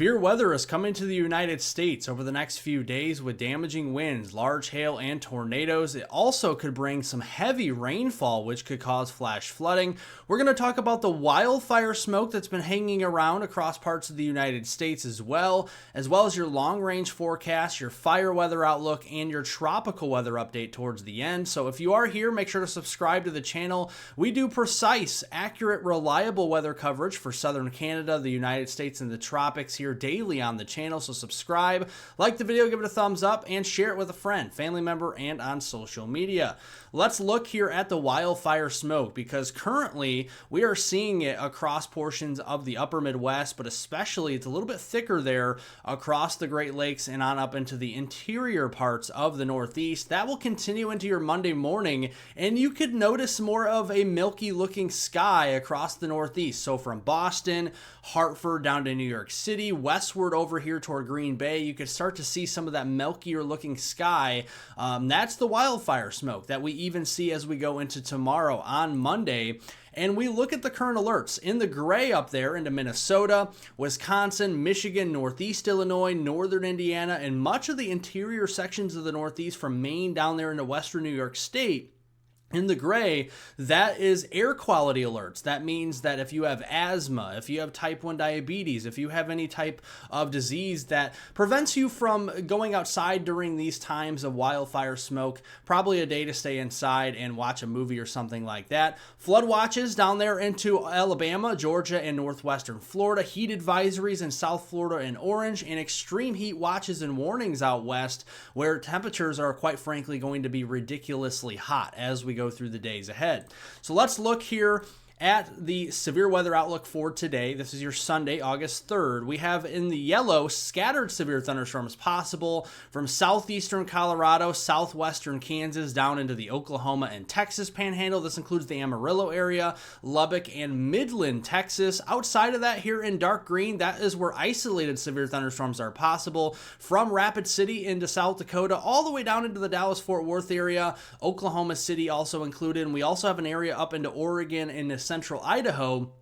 Severe weather is coming to the United States over the next few days with damaging winds, large hail, and tornadoes. It also could bring some heavy rainfall, which could cause flash flooding. We're going to talk about the wildfire smoke that's been hanging around across parts of the United States as well as your long-range forecast, your fire weather outlook, and your tropical weather update towards the end. So if you are here, make sure to subscribe to the channel. We do precise, accurate, reliable weather coverage for southern Canada, the United States, and the tropics here daily on the channel. So subscribe, like the video, give it a thumbs up, and share it with a friend, family member, and on social media. Let's look here at the wildfire smoke, because currently we are seeing it across portions of the upper Midwest, but especially it's a little bit thicker there across the Great Lakes and on up into the interior parts of the Northeast. That will continue into your Monday morning, and you could notice more of a milky looking sky across the Northeast. So from Boston, Hartford, down to New York City, westward over here toward Green Bay, you could start to see some of that milkier looking sky. That's the wildfire smoke that we even see as we go into tomorrow on Monday. And we look at the current alerts in the gray up there into Minnesota, Wisconsin, Michigan, Northeast Illinois, Northern Indiana, and much of the interior sections of the Northeast from Maine down there into Western New York State. In the gray, that is air quality alerts. That means that if you have asthma, if you have type 1 diabetes, if you have any type of disease that prevents you from going outside during these times of wildfire smoke, probably a day to stay inside and watch a movie or something like that. Flood watches down there into Alabama, Georgia, and northwestern Florida. Heat advisories in South Florida and Orange, and extreme heat watches and warnings out west, where temperatures are quite frankly going to be ridiculously hot as we go through the days ahead. So let's look here at the severe weather outlook for today. This is your Sunday, August 3rd. We have in the yellow scattered severe thunderstorms possible from southeastern Colorado, southwestern Kansas, down into the Oklahoma and Texas panhandle. This includes the Amarillo area, Lubbock, and Midland, Texas. Outside of that, here in dark green, that is where isolated severe thunderstorms are possible from Rapid City into South Dakota, all the way down into the Dallas-Fort Worth area, Oklahoma City also included. And we also have an area up into Oregon and central Idaho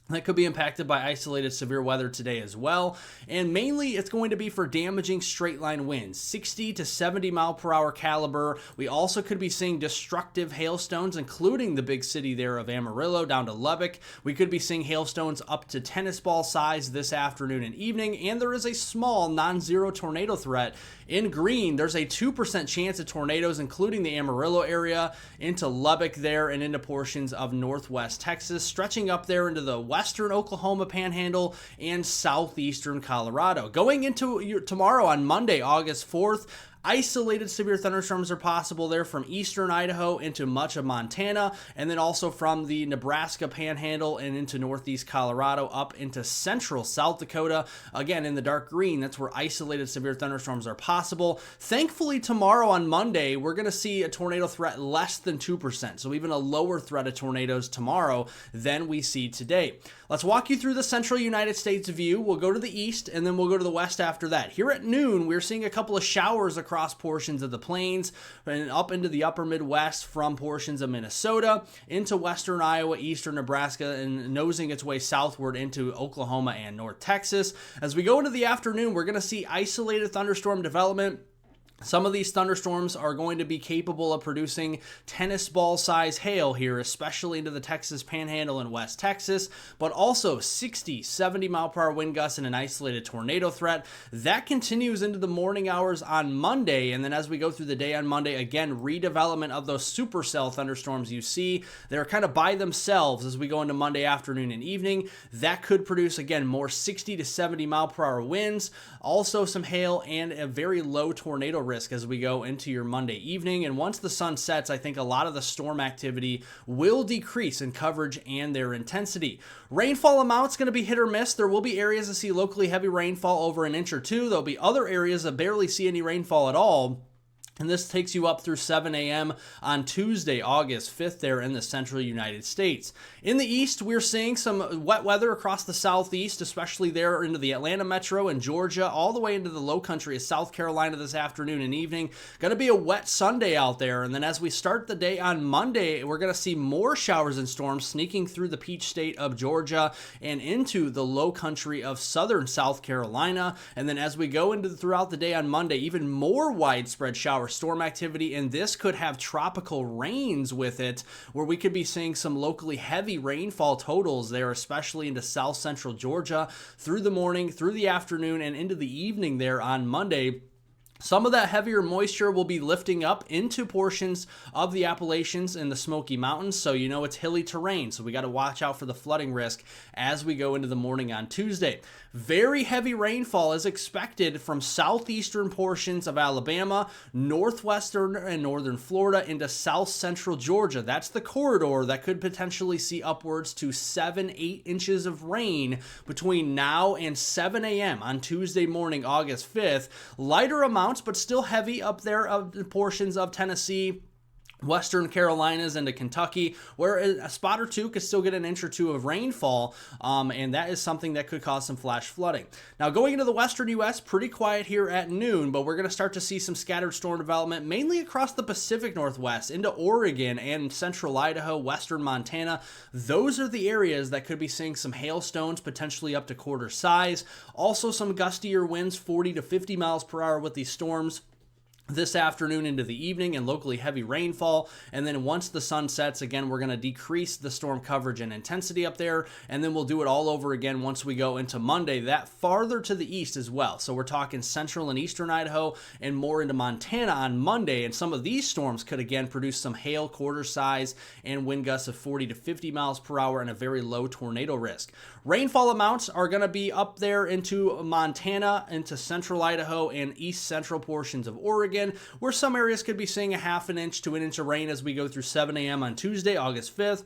that could be impacted by isolated severe weather today as well. And mainly it's going to be for damaging straight line winds, 60 to 70 mile per hour caliber. We also could be seeing destructive hailstones, including the big city there of Amarillo down to Lubbock. We could be seeing hailstones up to tennis ball size this afternoon and evening. And there is a small non-zero tornado threat. In green, there's a 2% chance of tornadoes, including the Amarillo area, into Lubbock there and into portions of northwest Texas, stretching up there into the western Oklahoma panhandle and southeastern Colorado. Going into tomorrow on Monday, August 4th, isolated severe thunderstorms are possible there from eastern Idaho into much of Montana, and then also from the Nebraska panhandle and into northeast Colorado up into central South Dakota. Again, in the dark green, that's where isolated severe thunderstorms are possible. Thankfully, tomorrow on Monday, we're going to see a tornado threat less than 2%, so even a lower threat of tornadoes tomorrow than we see today. Let's walk you through the central United States view. We'll go to the east, and then we'll go to the west after that. Here at noon, we're seeing a couple of showers across portions of the plains and up into the upper Midwest from portions of Minnesota into western Iowa, eastern Nebraska, and nosing its way southward into Oklahoma and North Texas. As we go into the afternoon, we're going to see isolated thunderstorm development. Some of these thunderstorms are going to be capable of producing tennis ball size hail here, especially into the Texas panhandle and West Texas, but also 60, 70 mile per hour wind gusts and an isolated tornado threat. That continues into the morning hours on Monday. And then as we go through the day on Monday, again, redevelopment of those supercell thunderstorms you see. They're kind of by themselves as we go into Monday afternoon and evening. That could produce, again, more 60 to 70 mile per hour winds, also some hail and a very low tornado risk as we go into your Monday evening. And once the sun sets, I think a lot of the storm activity will decrease in coverage and their intensity. Rainfall amounts going to be hit or miss. There will be areas that see locally heavy rainfall over an inch or two. There'll be other areas that barely see any rainfall at all. And this takes you up through 7 a.m. on Tuesday, August 5th, there in the central United States. In the east, we're seeing some wet weather across the southeast, especially there into the Atlanta metro and Georgia, all the way into the low country of South Carolina this afternoon and evening. Going to be a wet Sunday out there. And then as we start the day on Monday, we're going to see more showers and storms sneaking through the Peach State of Georgia and into the low country of southern South Carolina. And then as we go into throughout the day on Monday, even more widespread showers storm activity, and this could have tropical rains with it, where we could be seeing some locally heavy rainfall totals there, especially into south central Georgia through the morning, through the afternoon, and into the evening there on Monday. Some of that heavier moisture will be lifting up into portions of the Appalachians and the Smoky Mountains, so you know it's hilly terrain, so we got to watch out for the flooding risk as we go into the morning on Tuesday. Very heavy rainfall is expected from southeastern portions of Alabama, northwestern and northern Florida, into south central Georgia. That's the corridor that could potentially see upwards to 7-8 inches of rain between now and 7 a.m. on Tuesday morning, August 5th. Lighter amounts, but still heavy up there of portions of Tennessee, Western Carolinas into Kentucky, where a spot or two could still get an inch or two of rainfall, and that is something that could cause some flash flooding. Now, going into the western U.S., pretty quiet here at noon, but we're going to start to see some scattered storm development, mainly across the Pacific Northwest, into Oregon and central Idaho, western Montana. Those are the areas that could be seeing some hailstones, potentially up to quarter size. Also, some gustier winds, 40 to 50 miles per hour with these storms this afternoon into the evening, and locally heavy rainfall. And then once the sun sets, again, we're going to decrease the storm coverage and intensity up there, and then we'll do it all over again once we go into Monday, that farther to the east as well. So we're talking central and eastern Idaho and more into Montana on Monday, and some of these storms could again produce some hail, quarter size, and wind gusts of 40 to 50 miles per hour and a very low tornado risk. Rainfall amounts are going to be up there into Montana, into central Idaho, and east central portions of Oregon, where some areas could be seeing a half an inch to an inch of rain as we go through 7 a.m. on Tuesday, August 5th.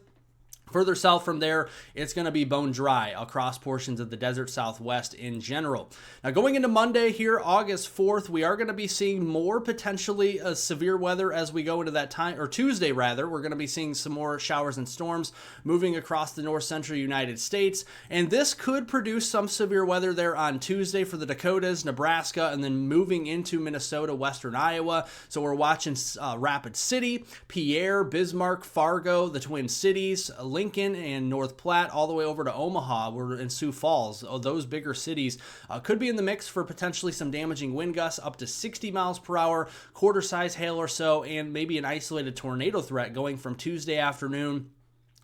Further south from there, it's going to be bone dry across portions of the desert southwest in general. Now, going into Monday here, August 4th, we are going to be seeing more potentially severe weather as we go into that time, or Tuesday rather. We're going to be seeing some more showers and storms moving across the north central United States, and this could produce some severe weather there on Tuesday for the Dakotas, Nebraska, and then moving into Minnesota, western Iowa. So we're watching Rapid City, Pierre, Bismarck, Fargo, the Twin Cities, Lincoln and North Platte, all the way over to Omaha, we're in Sioux Falls. Those bigger cities could be in the mix for potentially some damaging wind gusts up to 60 miles per hour, quarter size hail or so, and maybe an isolated tornado threat going from Tuesday afternoon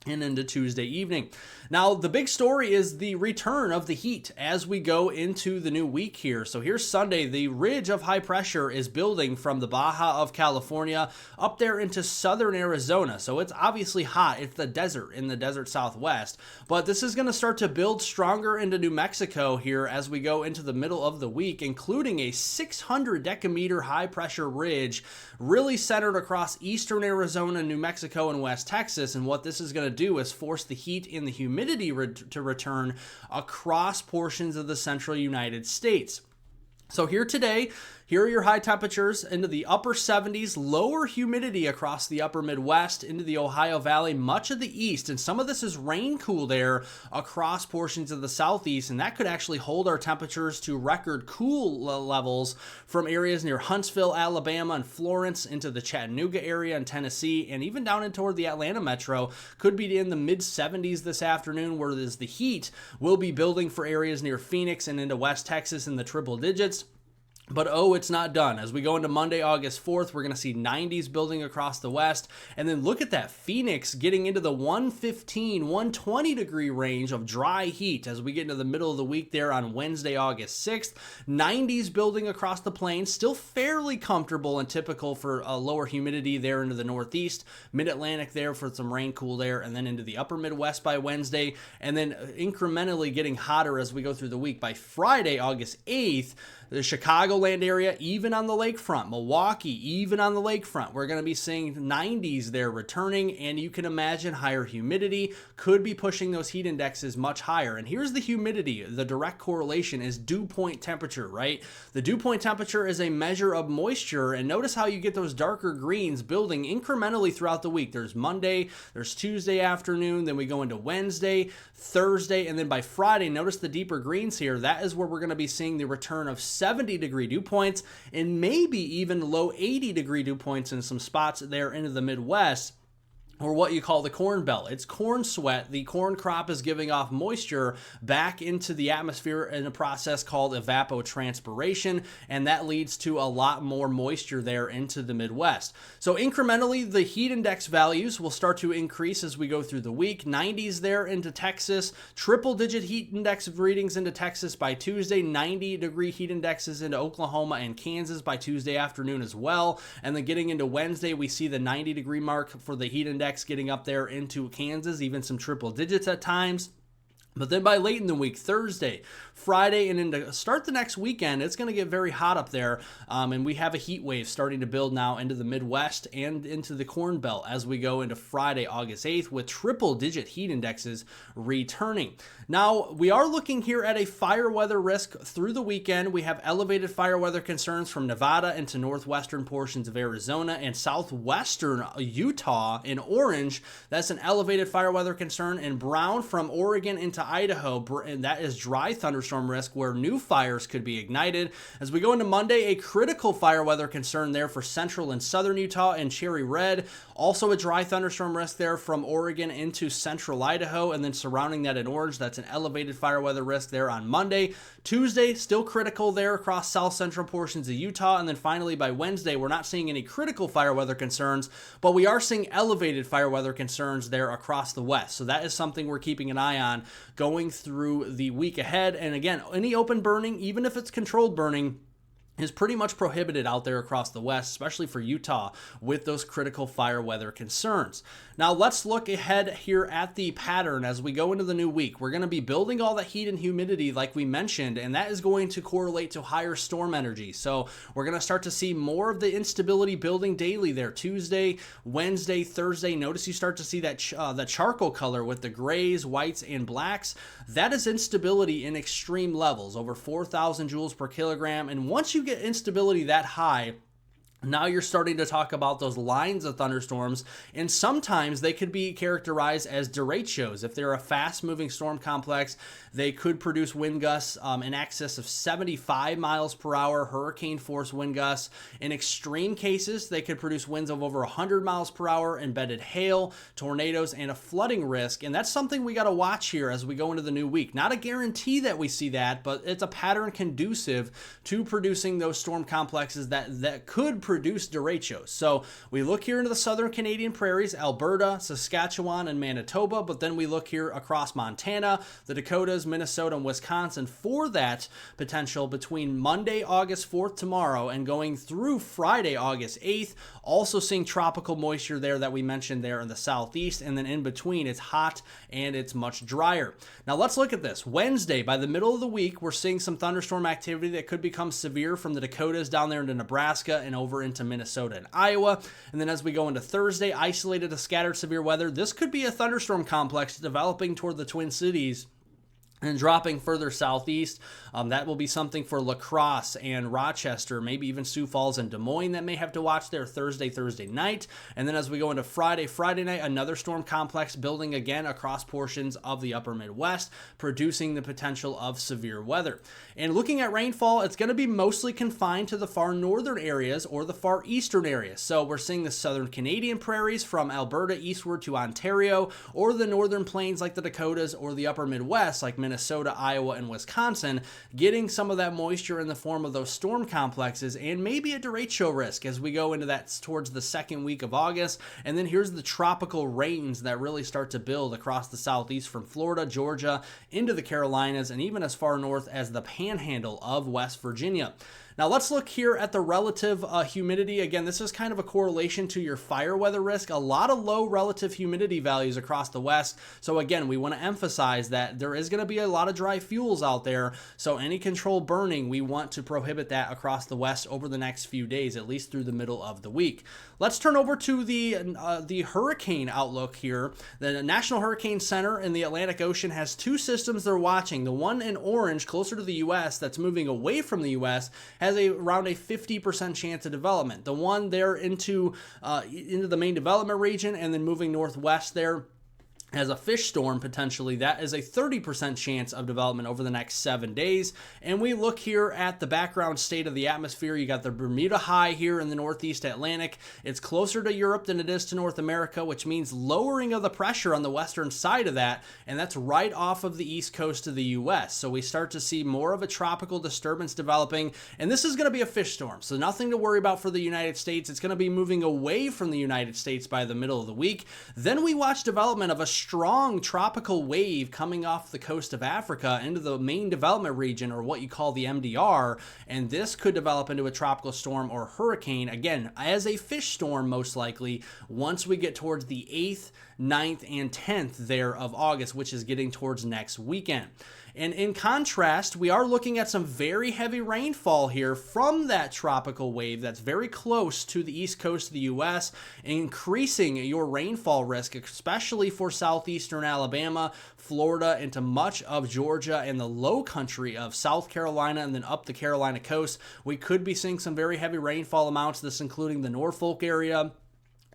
and into Tuesday evening. Now, the big story is the return of the heat as we go into the new week here. So here's Sunday. The ridge of high pressure is building from the Baja of California up there into southern Arizona. So it's obviously hot. It's the desert in the desert southwest. But this is going to start to build stronger into New Mexico here as we go into the middle of the week, including a 600 decameter high pressure ridge really centered across eastern Arizona, New Mexico, and West Texas. And what this is going to do is force the heat and the humidity to return across portions of the central United States. So here today, here are your high temperatures into the upper 70s, lower humidity across the upper Midwest, into the Ohio Valley, much of the east, and some of this is rain-cooled air across portions of the southeast, and that could actually hold our temperatures to record cool levels from areas near Huntsville, Alabama, and Florence into the Chattanooga area and Tennessee, and even down in toward the Atlanta metro. Could be in the mid-70s this afternoon, whereas the heat will be building for areas near Phoenix and into West Texas in the triple digits. But it's not done. As we go into Monday, August 4th, we're going to see 90s building across the west. And then look at that, Phoenix getting into the 115, 120 degree range of dry heat as we get into the middle of the week there on Wednesday, August 6th. 90s building across the plains, still fairly comfortable and typical for a lower humidity there into the northeast. Mid-Atlantic there for some rain-cooled air, and then into the upper Midwest by Wednesday. And then incrementally getting hotter as we go through the week. By Friday, August 8th, the Chicago Chicagoland area, even on the lakefront. Milwaukee, even on the lakefront. We're going to be seeing 90s there returning, and you can imagine higher humidity could be pushing those heat indexes much higher. And here's the humidity. The direct correlation is dew point temperature, right? The dew point temperature is a measure of moisture, and notice how you get those darker greens building incrementally throughout the week. There's Monday, there's Tuesday afternoon, then we go into Wednesday, Thursday, and then by Friday, notice the deeper greens here. That is where we're going to be seeing the return of 70-degree dew points and maybe even low 80-degree dew points in some spots there into the Midwest, or what you call the corn belt. It's corn sweat. The corn crop is giving off moisture back into the atmosphere in a process called evapotranspiration, and that leads to a lot more moisture there into the Midwest. So incrementally, the heat index values will start to increase as we go through the week. 90s there into Texas, triple-digit heat index readings into Texas by Tuesday, 90-degree heat indexes into Oklahoma and Kansas by Tuesday afternoon as well. And then getting into Wednesday, we see the 90-degree mark for the heat index getting up there into Kansas, even some triple digits at times. But then by late in the week, Thursday, Friday, and into start the next weekend, it's going to get very hot up there. And we have a heat wave starting to build now into the Midwest and into the Corn Belt as we go into Friday, August 8th, with triple-digit heat indexes returning. Now, we are looking here at a fire weather risk through the weekend. We have elevated fire weather concerns from Nevada into northwestern portions of Arizona and southwestern Utah. In orange, that's an elevated fire weather concern. In brown, from Oregon into Idaho, and that is dry thunderstorm risk where new fires could be ignited. As we go into Monday, a critical fire weather concern there for central and southern Utah and cherry red. Also a dry thunderstorm risk there from Oregon into central Idaho, and then surrounding that in orange, that's an elevated fire weather risk there on Monday. Tuesday, still critical there across south central portions of Utah, and then finally by Wednesday, we're not seeing any critical fire weather concerns, but we are seeing elevated fire weather concerns there across the west. So that is something we're keeping an eye on going through the week ahead. And again, any open burning, even if it's controlled burning, is pretty much prohibited out there across the west, especially for Utah, with those critical fire weather concerns. Now let's look ahead here at the pattern as we go into the new week. We're going to be building all that heat and humidity like we mentioned, and that is going to correlate to higher storm energy. So we're going to start to see more of the instability building daily there. Tuesday, Wednesday, Thursday. Notice you start to see that the charcoal color with the grays, whites, and blacks. That is instability in extreme levels, over 4,000 joules per kilogram. And once you get instability that high, now you're starting to talk about those lines of thunderstorms, and sometimes they could be characterized as derechos. If they're a fast-moving storm complex, they could produce wind gusts in excess of 75 miles per hour, hurricane-force wind gusts. In extreme cases, they could produce winds of over 100 miles per hour, embedded hail, tornadoes, and a flooding risk. And that's something we got to watch here as we go into the new week. Not a guarantee that we see that, but it's a pattern conducive to producing those storm complexes that could produce derechos. So we look here into the southern Canadian prairies, Alberta, Saskatchewan, and Manitoba, but then we look here across Montana, the Dakotas, Minnesota, and Wisconsin for that potential between Monday, August 4th tomorrow and going through Friday, August 8th. Also seeing tropical moisture there that we mentioned there in the southeast, and then in between it's hot and it's much drier. Now let's look at this. Wednesday, by the middle of the week, we're seeing some thunderstorm activity that could become severe from the Dakotas down there into Nebraska and over into Minnesota and Iowa. And then as we go into Thursday, isolated to scattered severe weather. This could be a thunderstorm complex developing toward the Twin Cities and dropping further southeast. That will be something for La Crosse and Rochester, maybe even Sioux Falls and Des Moines that may have to watch there Thursday night. And then as we go into Friday night, another storm complex building again across portions of the upper Midwest, producing the potential of severe weather. And looking at rainfall, it's going to be mostly confined to the far northern areas or the far eastern areas. So we're seeing the southern Canadian prairies from Alberta eastward to Ontario, or the northern plains like the Dakotas, or the upper Midwest like Minnesota, Iowa, and Wisconsin, getting some of that moisture in the form of those storm complexes and maybe a derecho risk as we go into that towards the second week of August. And then here's the tropical rains that really start to build across the southeast from Florida, Georgia, into the Carolinas, and even as far north as the panhandle of West Virginia. Now let's look here at the relative humidity. Again, this is kind of a correlation to your fire weather risk. A lot of low relative humidity values across the west. So again, we want to emphasize that there is going to be be a lot of dry fuels out there. So any controlled burning, we want to prohibit that across the west over the next few days, at least through the middle of the week. Let's turn over to the hurricane outlook here. The National Hurricane Center in the Atlantic Ocean has two systems they're watching. The one in orange, closer to the U.S., that's moving away from the U.S., has around a 50% chance of development. The one there into the main development region and then moving northwest there as a fish storm potentially, that is a 30% chance of development over the next 7 days. And we look here at the background state of the atmosphere. You got the Bermuda High here in the northeast Atlantic. It's closer to Europe than it is to North America, which means lowering of the pressure on the western side of that, and that's right off of the east coast of the U.S. So we start to see more of a tropical disturbance developing, and this is going to be a fish storm, so nothing to worry about for the United States. It's going to be moving away from the United States by the middle of the week. Then we watch development of a strong tropical wave coming off the coast of Africa into the main development region, or what you call the MDR, and this could develop into a tropical storm or hurricane, again, as a fish storm most likely, once we get towards the 8th, 9th, and 10th there of August, which is getting towards next weekend. And in contrast, we are looking at some very heavy rainfall here from that tropical wave that's very close to the east coast of the U.S., increasing your rainfall risk, especially for southeastern Alabama, Florida, into much of Georgia and the low country of South Carolina, and then up the Carolina coast. We could be seeing some very heavy rainfall amounts, this including the Norfolk area,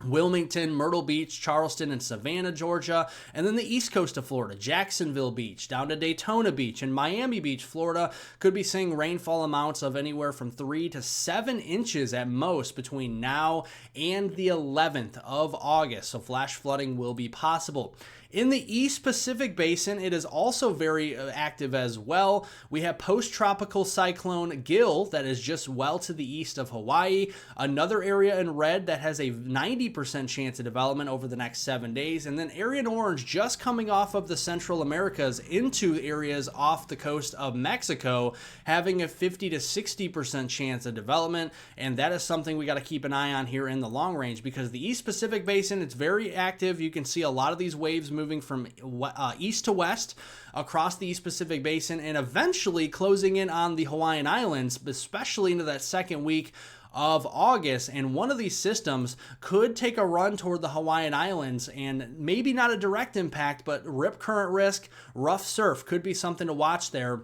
Wilmington, Myrtle Beach, Charleston, and Savannah, Georgia, and then the east coast of Florida, Jacksonville Beach, down to Daytona Beach, and Miami Beach, Florida, could be seeing rainfall amounts of anywhere from 3 to 7 inches at most between now and the 11th of August, so flash flooding will be possible. In the East Pacific Basin, it is also very active as well. We have post-tropical cyclone Gil that is just well to the east of Hawaii. Another area in red that has a 90% chance of development over the next 7 days. And then area in orange just coming off of the Central Americas into areas off the coast of Mexico, having a 50 to 60% chance of development. And that is something we got to keep an eye on here in the long range, because the East Pacific Basin, it's very active. You can see a lot of these waves moving from east to west across the East Pacific Basin and eventually closing in on the Hawaiian Islands, especially into that second week of August. And one of these systems could take a run toward the Hawaiian Islands, and maybe not a direct impact, but rip current risk, rough surf could be something to watch there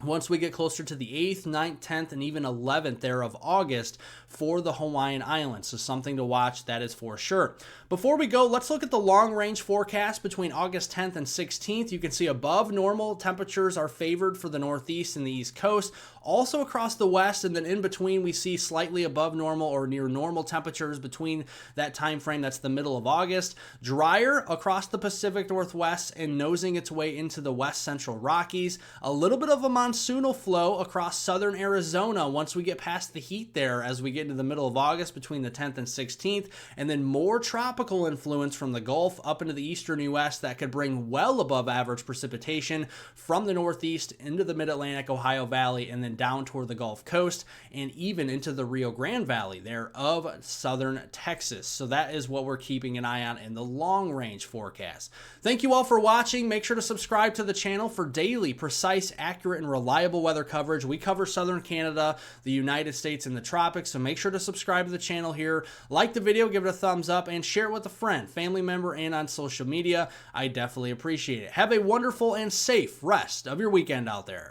once we get closer to the 8th, 9th, 10th, and even 11th there of August for the Hawaiian Islands. So something to watch, that is for sure. Before we go, let's look at the long-range forecast between August 10th and 16th. You can see above normal temperatures are favored for the Northeast and the East Coast. Also across the West, and then in between we see slightly above normal or near normal temperatures between that time frame. That's the middle of August. Drier across the Pacific Northwest and nosing its way into the West Central Rockies. A little bit of a monsoonal flow across southern Arizona once we get past the heat there as we get into the middle of August between the 10th and 16th, and then more tropical influence from the Gulf up into the eastern U.S. that could bring well above average precipitation from the Northeast into the Mid-Atlantic, Ohio Valley, and then down toward the Gulf Coast and even into the Rio Grande Valley there of southern Texas. So that is what we're keeping an eye on in the long range forecast. Thank you all for watching. Make sure to subscribe to the channel for daily, precise, accurate, and reliable weather coverage. We cover southern Canada, the United States, and the tropics, so make sure to subscribe to the channel here. Like the video, give it a thumbs up, and share it with a friend, family member, and on social media. I definitely appreciate it. Have a wonderful and safe rest of your weekend out there.